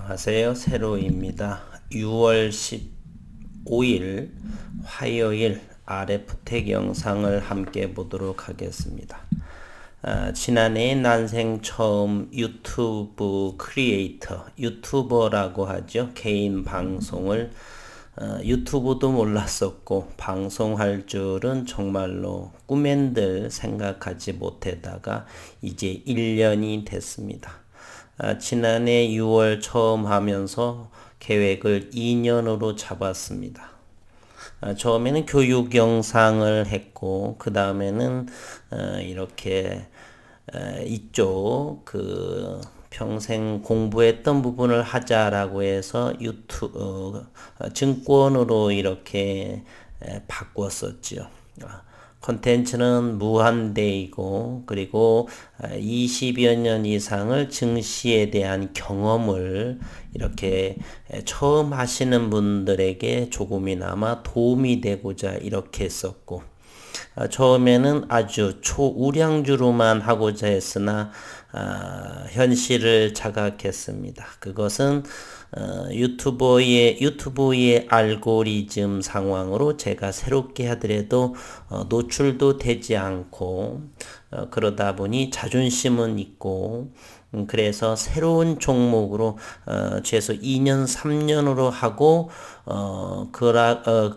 안녕하세요. 세로입니다. 6월 15일 화요일 RF텍 영상을 함께 보도록 하겠습니다. 지난해 난생 처음 유튜브 크리에이터, 유튜버라고 하죠. 개인 방송을 유튜브도 몰랐었고 방송할 줄은 정말로 꿈엔들 생각하지 못하다가 이제 1년이 됐습니다. 지난해 6월 처음 하면서 계획을 2년으로 잡았습니다. 처음에는 교육 영상을 했고 그 다음에는 이렇게 이쪽 평생 공부했던 부분을 하자라고 해서 증권으로 이렇게 바꿨었죠. 컨텐츠는 무한대이고 그리고 20여 년 이상을 증시에 대한 경험을 이렇게 처음 하시는 분들에게 조금이나마 도움이 되고자 이렇게 했었고 처음에는 아주 초우량주로만 하고자 했으나 현실을 자각했습니다. 그것은 유튜브의 알고리즘 상황으로 제가 새롭게 하더라도 노출도 되지 않고 그러다 보니 자존심은 있고 그래서 새로운 종목으로 최소 2년 3년으로 하고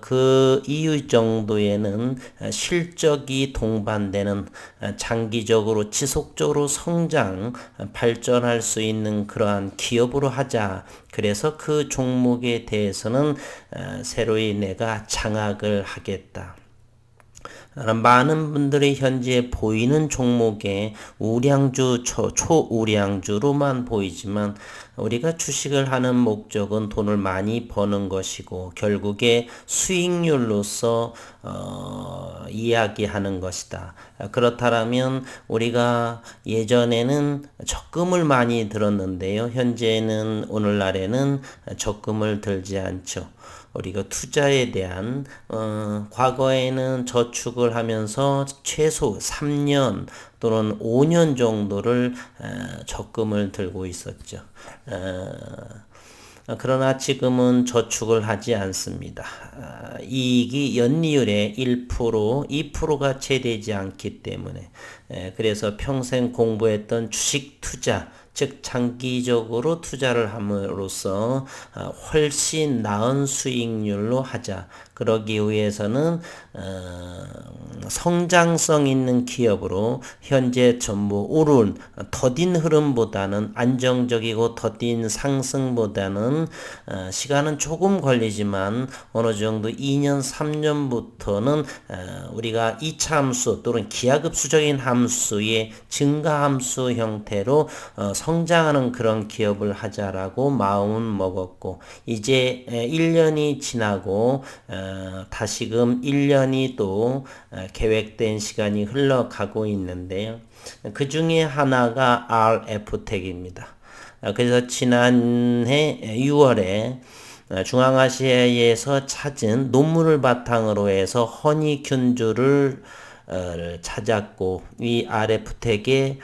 그 이후 정도에는 실적이 동반되는 장기적으로 지속적으로 성장 발전할 수 있는 그러한 기업으로 하자. 그래서 그 종목에 대해서는 새로이 내가 장악을 하겠다. 많은 분들이 현재 보이는 종목에 우량주, 초우량주로만 보이지만 우리가 주식을 하는 목적은 돈을 많이 버는 것이고 결국에 수익률로서 이야기하는 것이다. 그렇다면 우리가 예전에는 적금을 많이 들었는데요. 현재는 오늘날에는 적금을 들지 않죠. 우리가 투자에 대한 과거에는 저축을 하면서 최소 3년 또는 5년 정도를 적금을 들고 있었죠. 그러나 지금은 저축을 하지 않습니다. 이익이 연이율에 1%, 2%가 채 되지 않기 때문에 그래서 평생 공부했던 주식 투자 즉 장기적으로 투자를 함으로써 훨씬 나은 수익률로 하자. 그러기 위해서는 성장성 있는 기업으로 현재 전부 오른 더딘 흐름보다는 안정적이고 더딘 상승보다는 시간은 조금 걸리지만 어느 정도 2년 3년부터는 우리가 2차 함수 또는 기하급수적인 함수의 증가 함수 형태로 성장하는 그런 기업을 하자라고 마음 먹었고 이제 1년이 지나고 다시금 1년이 또 계획된 시간이 흘러가고 있는데요. 그 중에 하나가 RF텍입니다. 그래서 지난해 6월에 중앙아시아에서 찾은 논문을 바탕으로 해서 허니균주를 찾았고 이 RF텍의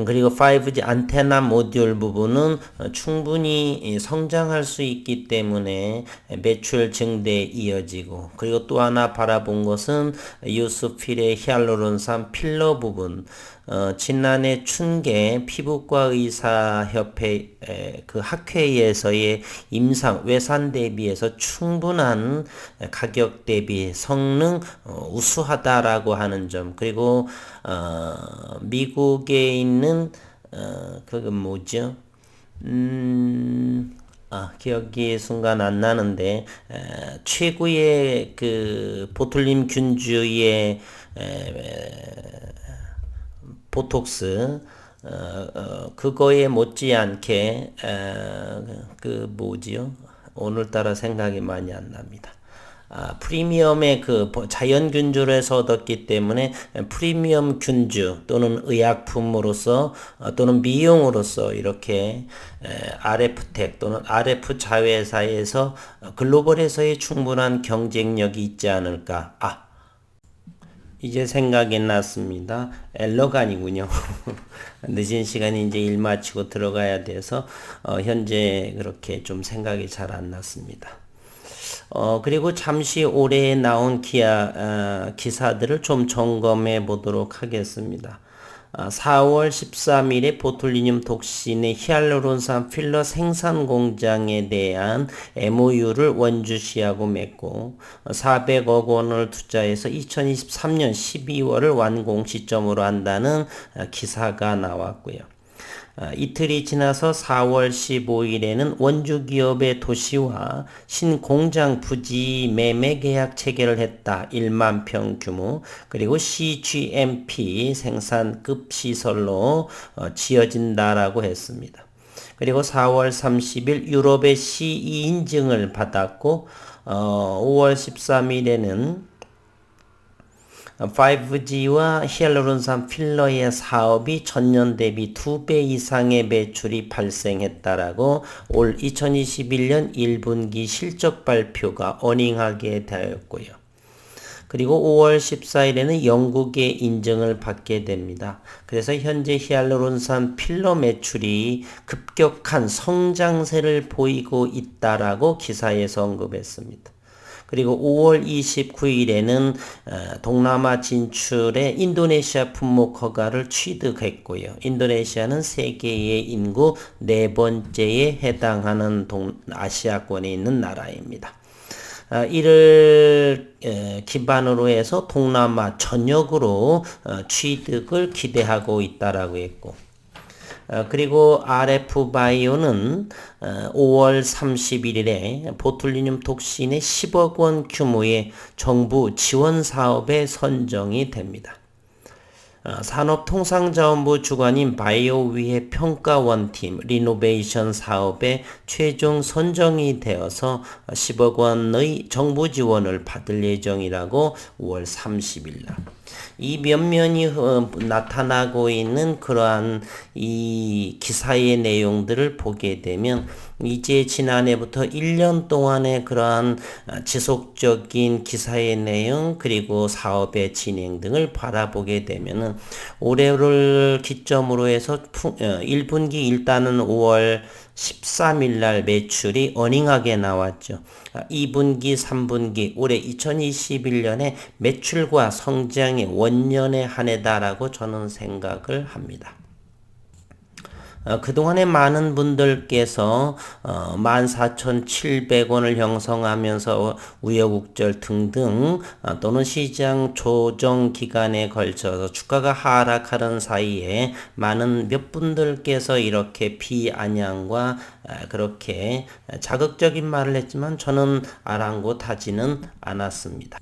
그리고 5G 안테나 모듈 부분은 충분히 성장할 수 있기 때문에 매출 증대에 이어지고 그리고 또 하나 바라본 것은 유스필의 히알루론산 필러 부분 지난해 춘계 피부과 의사협회 그 학회에서의 임상 외산 대비해서 충분한 가격 대비 성능 우수하다라고 하는 점 그리고 미국에 있는 그건 뭐죠? 기억이 순간 안 나는데 최고의 그 보툴림 균주의 보톡스 그거에 못지않게 그 뭐지요? 오늘따라 생각이 많이 안 납니다. 프리미엄의 그 자연균주를 해서 얻었기 때문에 프리미엄 균주 또는 의약품으로서 또는 미용으로서 이렇게 RF텍 또는 RF 자회사에서 글로벌에서의 충분한 경쟁력이 있지 않을까. 이제 생각이 났습니다. 엘러가 아니군요. 늦은 시간에 이제 일 마치고 들어가야 돼서 현재 그렇게 좀 생각이 잘 안 났습니다. 그리고 잠시 올해 나온 기사들을 좀 점검해 보도록 하겠습니다. 4월 13일에 보툴리늄 톡신의 히알루론산 필러 생산 공장에 대한 MOU를 원주시하고 맺고 400억 원을 투자해서 2023년 12월을 완공 시점으로 한다는 기사가 나왔고요. 이틀이 지나서 4월 15일에는 원주 기업의 도시와 신공장 부지 매매 계약 체결을 했다. 1만 평 규모 그리고 CGMP 생산급 시설로 지어진다라고 했습니다. 그리고 4월 30일 유럽의 CE 인증을 받았고 5월 13일에는 5G와 히알루론산 필러의 사업이 전년 대비 2배 이상의 매출이 발생했다라고 올 2021년 1분기 실적 발표가 어닝하게 되었고요. 그리고 5월 14일에는 영국의 인증을 받게 됩니다. 그래서 현재 히알루론산 필러 매출이 급격한 성장세를 보이고 있다라고 기사에서 언급했습니다. 그리고 5월 29일에는 동남아 진출에 인도네시아 품목 허가를 취득했고요. 인도네시아는 세계의 인구 4번째에 해당하는 아시아권에 있는 나라입니다. 이를 기반으로 해서 동남아 전역으로 취득을 기대하고 있다라고 했고 그리고 RF바이오는 5월 31일에 보툴리늄 톡신의 10억 원 규모의 정부 지원 사업에 선정이 됩니다. 산업통상자원부 주관인 바이오위의 평가원팀 리노베이션 사업에 최종 선정이 되어서 10억 원의 정부 지원을 받을 예정이라고 5월 30일 날. 이 면면이 나타나고 있는 그러한 이 기사의 내용들을 보게 되면 이제 지난해부터 1년 동안의 그러한 지속적인 기사의 내용 그리고 사업의 진행 등을 바라보게 되면은 올해를 기점으로 해서 1분기 일단은 5월 13일 날 매출이 어닝하게 나왔죠. 2분기, 3분기 올해 2021년에 매출과 성장의 원년의 한 해다라고 저는 생각을 합니다. 그동안에 많은 분들께서 14,700원을 형성하면서 우여곡절 등등 또는 시장 조정 기간에 걸쳐서 주가가 하락하는 사이에 많은 몇 분들께서 이렇게 비아냥과 그렇게 자극적인 말을 했지만 저는 아랑곳하지는 않았습니다.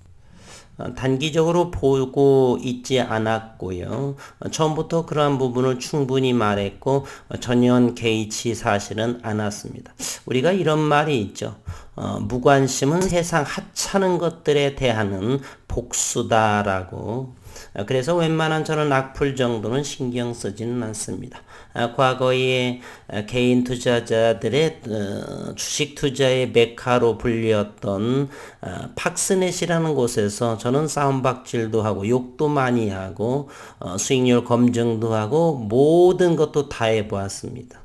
단기적으로 보고 있지 않았고요. 처음부터 그러한 부분을 충분히 말했고 전혀 개의치 사실은 않았습니다. 우리가 이런 말이 있죠. 무관심은 세상 하찮은 것들에 대한 복수다라고. 그래서 웬만한 저는 악플 정도는 신경 쓰지는 않습니다. 과거에 개인 투자자들의 주식 투자의 메카로 불렸던 팍스넷이라는 곳에서 저는 싸움박질도 하고 욕도 많이 하고 수익률 검증도 하고 모든 것도 다 해보았습니다.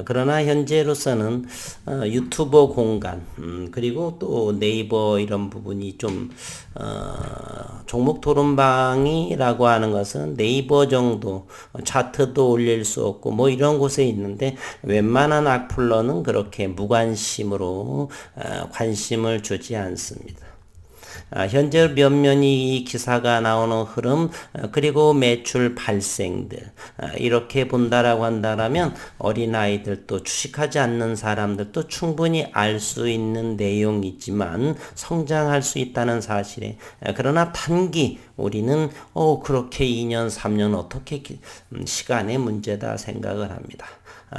그러나 현재로서는 유튜버 공간 그리고 또 네이버 이런 부분이 좀 종목 토론방이라고 하는 것은 네이버 정도 차트도 올릴 수 없고 뭐 이런 곳에 있는데 웬만한 악플러는 그렇게 무관심으로 관심을 주지 않습니다. 현재 몇면이 이 기사가 나오는 흐름 그리고 매출 발생들 이렇게 본다라고 한다면 어린아이들도 주식하지 않는 사람들도 충분히 알 수 있는 내용이지만 성장할 수 있다는 사실에 그러나 단기 우리는 그렇게 2년 3년 어떻게 시간의 문제다 생각을 합니다.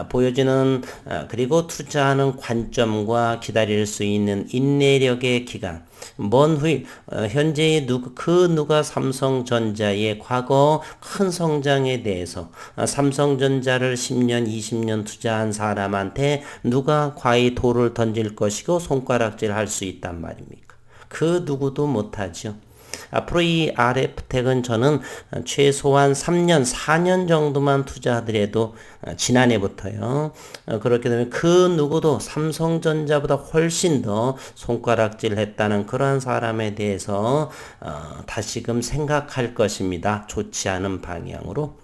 보여지는 그리고 투자하는 관점과 기다릴 수 있는 인내력의 기간 먼 후일 현재의 누가 삼성전자의 과거 큰 성장에 대해서 삼성전자를 10년 20년 투자한 사람한테 누가 과히 돌을 던질 것이고 손가락질 할 수 있단 말입니까? 그 누구도 못하죠. 앞으로 이 RF텍은 저는 최소한 3년, 4년 정도만 투자하더라도 지난해부터요. 그렇게 되면 그 누구도 삼성전자보다 훨씬 더 손가락질 했다는 그러한 사람에 대해서 다시금 생각할 것입니다. 좋지 않은 방향으로.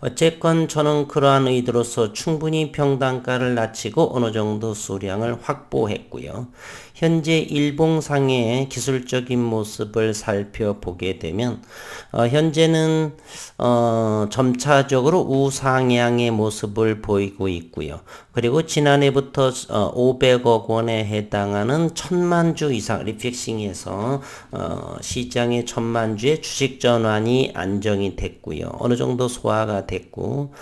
어쨌건 저는 그러한 의도로서 충분히 평단가를 낮추고 어느 정도 수량을 확보했고요. 현재 일봉상의 기술적인 모습을 살펴보게 되면 현재는 점차적으로 우상향의 모습을 보이고 있고요. 그리고 지난해부터 500억 원에 해당하는 1000만 주 이상 리픽싱에서 시장의 1000만 주의 주식 전환이 안정이 됐고요. 어느 정도 소화가 됐고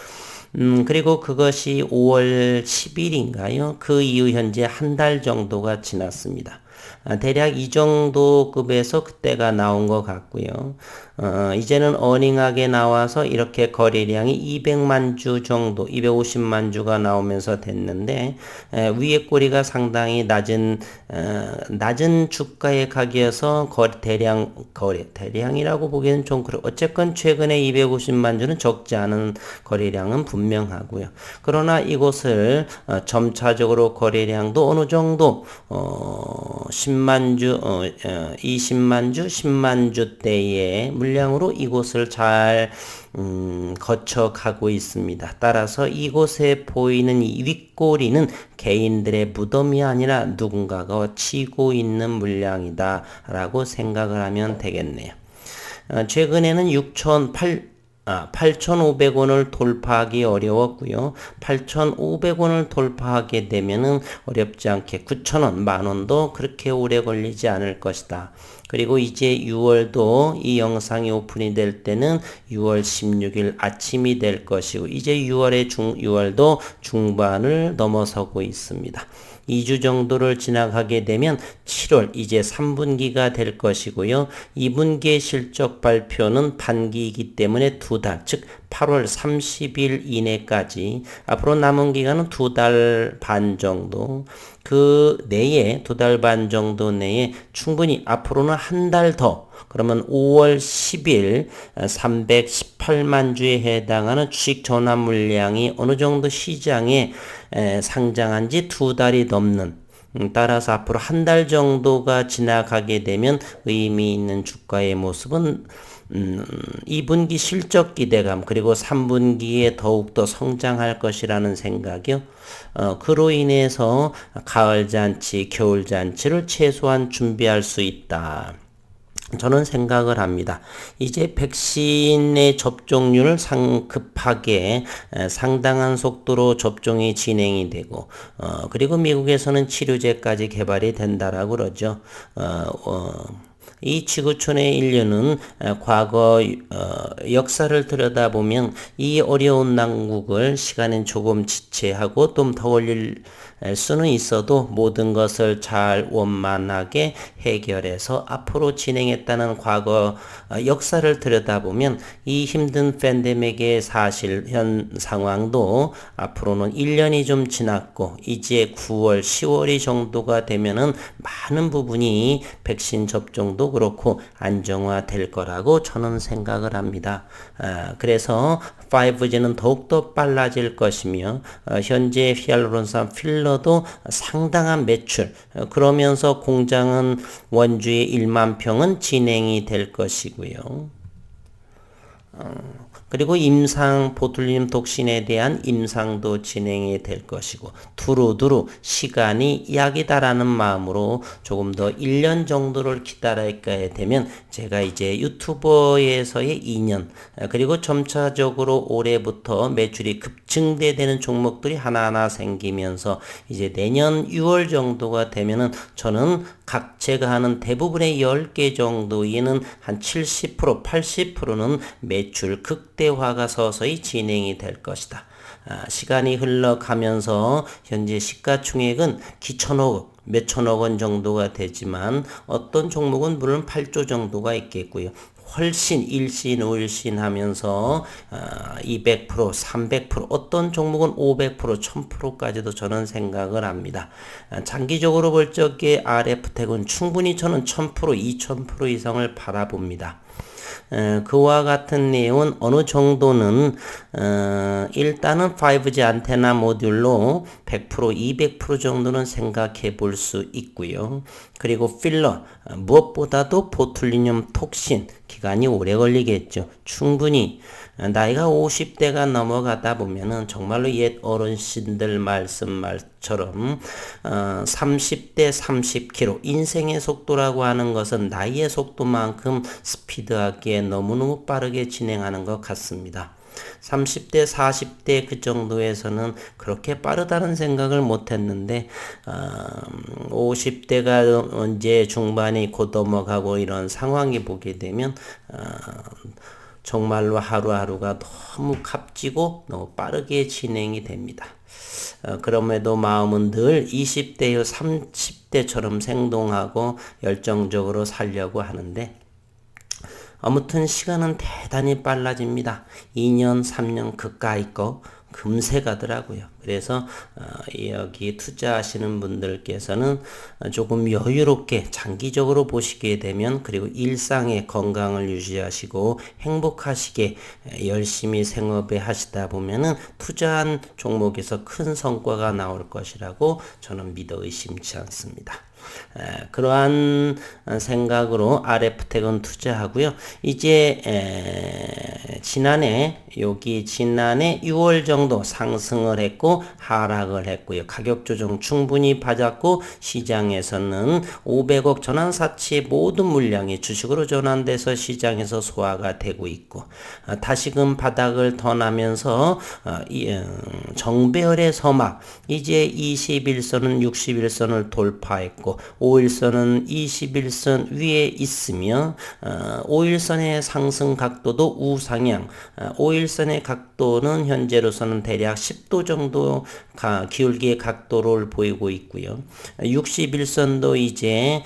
그리고 그것이 5월 10일인가요? 그 이후 현재 한 달 정도가 지났습니다. 대략 이 정도 급에서 그때가 나온 것 같고요. 이제는 어닝하게 나와서 이렇게 거래량이 200만 주 정도, 250만 주가 나오면서 됐는데 위에 꼬리가 상당히 낮은 주가의 가격에서 대량이라고 보기에는 좀 그렇고 어쨌건 최근에 250만 주는 적지 않은 거래량은 분명하고요. 그러나 이곳을 점차적으로 거래량도 어느 정도 10만 주, 20만 주, 10만 주대의 물량으로 이곳을 잘 거쳐가고 있습니다. 따라서 이곳에 보이는 이 윗꼬리는 개인들의 무덤이 아니라 누군가가 치고 있는 물량이다 라고 생각을 하면 되겠네요. 최근에는 8,500원을 돌파하기 어려웠고요. 8,500원을 돌파하게 되면은 어렵지 않게 9,000원, 만원도 그렇게 오래 걸리지 않을 것이다. 그리고 이제 6월도 이 영상이 오픈이 될 때는 6월 16일 아침이 될 것이고 이제 6월도 중반을 넘어서고 있습니다. 2주 정도를 지나가게 되면 7월 이제 3분기가 될 것이고요. 2분기의 실적 발표는 반기이기 때문에 2달, 즉 8월 30일 이내까지 앞으로 남은 기간은 2달 반 정도 그 내에 2달 반 정도 내에 충분히 앞으로는 한 달 더 그러면 5월 10일 318만 주에 해당하는 주식 전환 물량이 어느 정도 시장에 상장한 지 2달이 넘는 따라서 앞으로 한 달 정도가 지나가게 되면 의미 있는 주가의 모습은 2분기 실적 기대감 그리고 3분기에 더욱더 성장할 것이라는 생각이요. 그로 인해서 가을잔치, 겨울잔치를 최소한 준비할 수 있다. 저는 생각을 합니다. 이제 백신의 접종률을 급하게 상당한 속도로 접종이 진행이 되고 그리고 미국에서는 치료제까지 개발이 된다라고 그러죠. 이 지구촌의 인류는 과거 역사를 들여다보면 이 어려운 난국을 시간은 조금 지체하고 좀 더 올릴 수는 있어도 모든 것을 잘 원만하게 해결해서 앞으로 진행했다는 과거 역사를 들여다보면 이 힘든 팬데믹의 사실 현 상황도 앞으로는 1년이 좀 지났고 이제 9월, 10월이 정도가 되면은 많은 부분이 백신 접종도 그렇고 안정화될 거라고 저는 생각을 합니다. 그래서 5G는 더욱더 빨라질 것이며 현재 히알루론산 필러도 상당한 매출 그러면서 공장은 원주의 1만 평은 진행이 될 것이고요. 그리고 임상 보툴리눔 독신에 대한 임상도 진행이 될 것이고 두루두루 시간이 약이다라는 마음으로 조금 더 1년 정도를 기다리게 되면 제가 이제 유튜버에서의 2년 그리고 점차적으로 올해부터 매출이 급증되는 종목들이 하나하나 생기면서 이제 내년 6월 정도가 되면은 저는 제가 하는 대부분의 10개 정도에는 한 70%, 80%는 매출 극대화가 서서히 진행이 될 것이다. 시간이 흘러가면서 현재 시가총액은 기천억 몇천억 원 정도가 되지만 어떤 종목은 물론 8조 정도가 있겠고요. 훨씬 일신, 오일신 하면서 200%, 300%, 어떤 종목은 500%, 1000%까지도 저는 생각을 합니다. 장기적으로 볼 적에 RF텍은 충분히 저는 1000%, 2000% 이상을 바라봅니다. 그와 같은 내용은 어느 정도는 일단은 5G 안테나 모듈로 100%, 200% 정도는 생각해 볼 수 있고요. 그리고 필러, 무엇보다도 보툴리늄 톡신 기간이 오래 걸리겠죠. 충분히 나이가 50대가 넘어가다 보면은 정말로 옛 어르신들 말씀처럼 30대 30km 인생의 속도라고 하는 것은 나이의 속도만큼 스피드하게 너무너무 빠르게 진행하는 것 같습니다. 30대, 40대 그 정도에서는 그렇게 빠르다는 생각을 못 했는데, 50대가 언제 중반이 곧 넘어가고 이런 상황이 보게 되면, 정말로 하루하루가 너무 값지고 너무 빠르게 진행이 됩니다. 그럼에도 마음은 늘 20대여 30대처럼 생동하고 열정적으로 살려고 하는데, 아무튼 시간은 대단히 빨라집니다. 2년, 3년 그까이 거 금세 가더라고요. 그래서 여기 투자하시는 분들께서는 조금 여유롭게 장기적으로 보시게 되면, 그리고 일상의 건강을 유지하시고 행복하시게 열심히 생업에 하시다 보면은 투자한 종목에서 큰 성과가 나올 것이라고 저는 믿어 의심치 않습니다. 그러한 생각으로 RF텍은 투자하고요. 이제 지난해 6월 정도 상승을 했고 하락을 했고요. 가격 조정 충분히 받았고 시장에서는 500억 전환사치의 모든 물량이 주식으로 전환돼서 시장에서 소화가 되고 있고, 다시금 바닥을 턴하면서 정배열의 서막, 이제 21선은 61선을 돌파했고 5일선은 21선 위에 있으며 5일선의 상승 각도도 우상향, 5일선의 각도는 현재로서는 대략 10도 정도 기울기의 각도를 보이고 있고요. 61선도 이제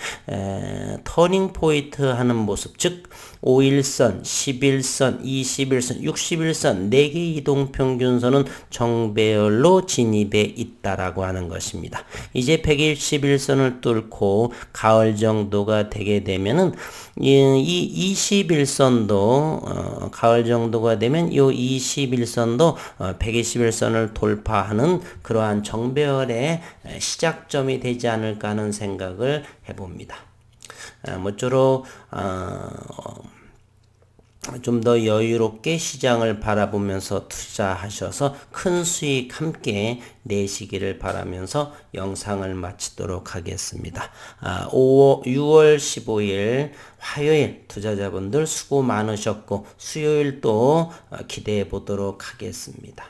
터닝 포인트 하는 모습, 즉 5일선, 11선, 21선, 61선 4개 이동평균선은 정배열로 진입해 있다라고 하는 것입니다. 이제 121선을 뚫고 가을 정도가 되게 되면은 이 21선도 가을 정도가 되면 이 21선도 121선을 돌파하는 그러한 정배열의 시작점이 되지 않을까 하는 생각을 해봅니다. 모쪼록 좀 더 여유롭게 시장을 바라보면서 투자하셔서 큰 수익 함께 내시기를 바라면서 영상을 마치도록 하겠습니다. 6월 15일 화요일 투자자분들 수고 많으셨고 수요일 또 기대해 보도록 하겠습니다.